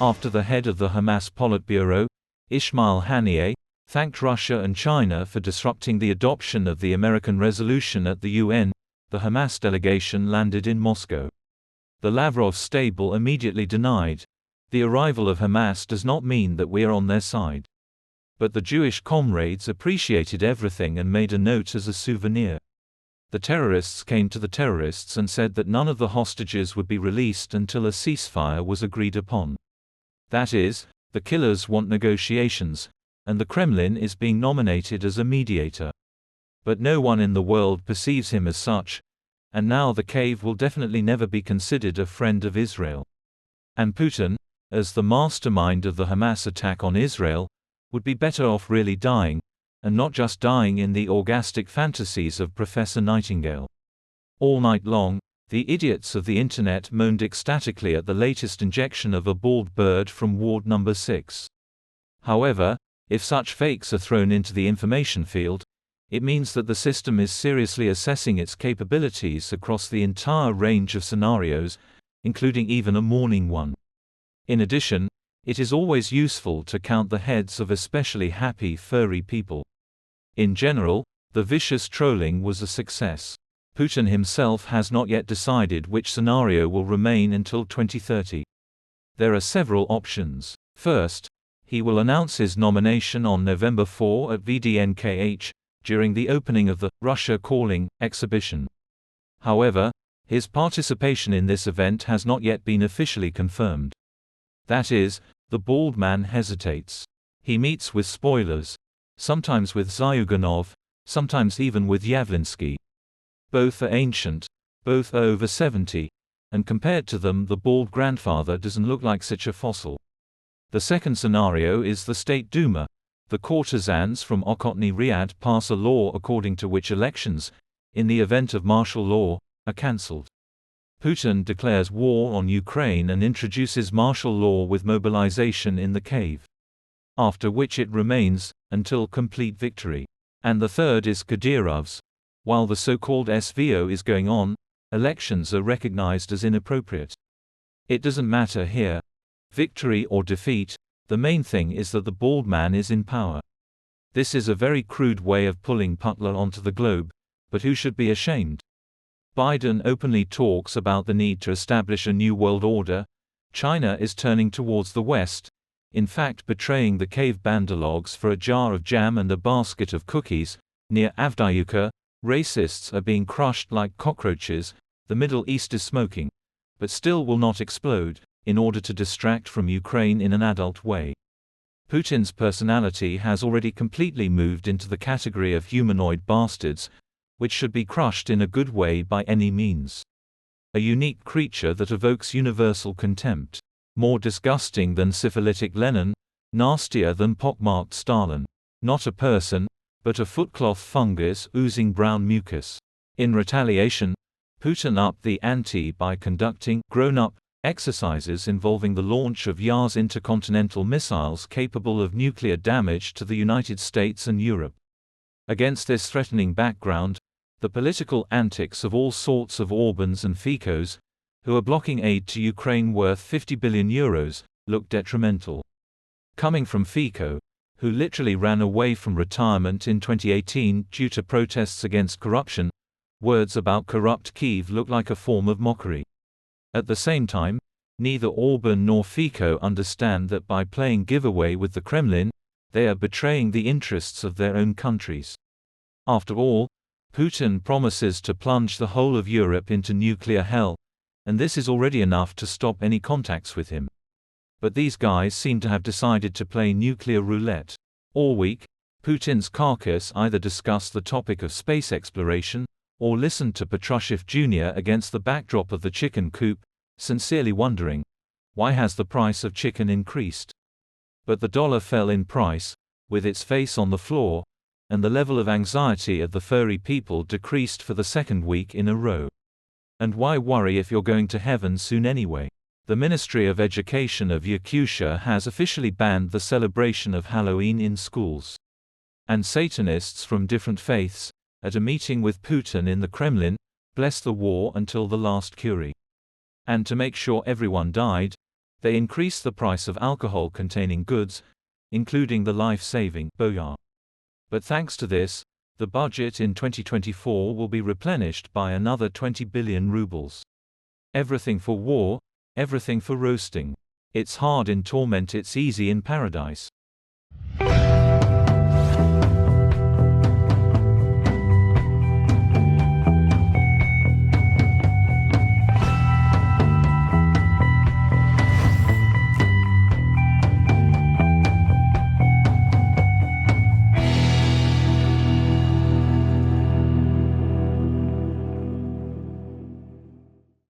after the head of the Hamas Politburo, Ismail Haniyeh, thanked Russia and China for disrupting the adoption of the American resolution at the UN, the Hamas delegation landed in Moscow. The Lavrov stable immediately denied, "The arrival of Hamas does not mean that we are on their side." But the Jewish comrades appreciated everything and made a note as a souvenir. The terrorists came to the terrorists and said that none of the hostages would be released until a ceasefire was agreed upon. That is, the killers want negotiations, and the Kremlin is being nominated as a mediator. But no one in the world perceives him as such, and now the cave will definitely never be considered a friend of Israel. And Putin, as the mastermind of the Hamas attack on Israel, would be better off really dying, and not just dying in the orgastic fantasies of Professor Nightingale. All night long, the idiots of the internet moaned ecstatically at the latest injection of a bald bird from Ward No. 6. However, if such fakes are thrown into the information field, it means that the system is seriously assessing its capabilities across the entire range of scenarios, including even a morning one. In addition, it is always useful to count the heads of especially happy furry people. In general, the vicious trolling was a success. Putin himself has not yet decided which scenario will remain until 2030. There are several options. First, he will announce his nomination on November 4 at VDNKH, during the opening of the Russia Calling exhibition. However, his participation in this event has not yet been officially confirmed. That is, the bald man hesitates. He meets with spoilers, sometimes with Zyuganov, sometimes even with Yavlinsky. Both are ancient, both are over 70, and compared to them the bald grandfather doesn't look like such a fossil. The second scenario is the State Duma. The courtesans from Okhotny Riyadh pass a law according to which elections, in the event of martial law, are cancelled. Putin declares war on Ukraine and introduces martial law with mobilization in the cave. After which it remains, until complete victory. And the third is Kadyrov's. While the so-called SVO is going on, elections are recognized as inappropriate. It doesn't matter here. Victory or defeat, the main thing is that the bald man is in power. This is a very crude way of pulling Putler onto the globe, but who should be ashamed? Biden openly talks about the need to establish a new world order. China is turning towards the West, in fact betraying the cave bandalogs for a jar of jam and a basket of cookies. Near Avdiivka, racists are being crushed like cockroaches. The Middle East is smoking, but still will not explode, in order to distract from Ukraine in an adult way. Putin's personality has already completely moved into the category of humanoid bastards, which should be crushed in a good way by any means. A unique creature that evokes universal contempt. More disgusting than syphilitic Lenin, nastier than pockmarked Stalin. Not a person, but a footcloth fungus oozing brown mucus. In retaliation, Putin upped the ante by conducting grown-up exercises involving the launch of Yars intercontinental missiles capable of nuclear damage to the United States and Europe. Against this threatening background, the political antics of all sorts of Orbáns and Ficos, who are blocking aid to Ukraine worth €50 billion, look detrimental. Coming from Fico, who literally ran away from retirement in 2018 due to protests against corruption, words about corrupt Kyiv look like a form of mockery. At the same time, neither Orbán nor Fico understand that by playing giveaway with the Kremlin, they are betraying the interests of their own countries. After all, Putin promises to plunge the whole of Europe into nuclear hell, and this is already enough to stop any contacts with him. But these guys seem to have decided to play nuclear roulette. All week, Putin's carcass either discussed the topic of space exploration, or listened to Patrushev Jr. against the backdrop of the chicken coop, sincerely wondering, why has the price of chicken increased? But the dollar fell in price, with its face on the floor, and the level of anxiety of the furry people decreased for the second week in a row. And why worry if you're going to heaven soon anyway? The Ministry of Education of Yakutia has officially banned the celebration of Halloween in schools. And Satanists from different faiths, at a meeting with Putin in the Kremlin, blessed the war until the last Curie. And to make sure everyone died, They increased the price of alcohol-containing goods, including the life-saving boyar. But thanks to this, the budget in 2024 will be replenished by another 20 billion rubles. Everything for war, everything for roasting. It's hard in torment, it's easy in paradise.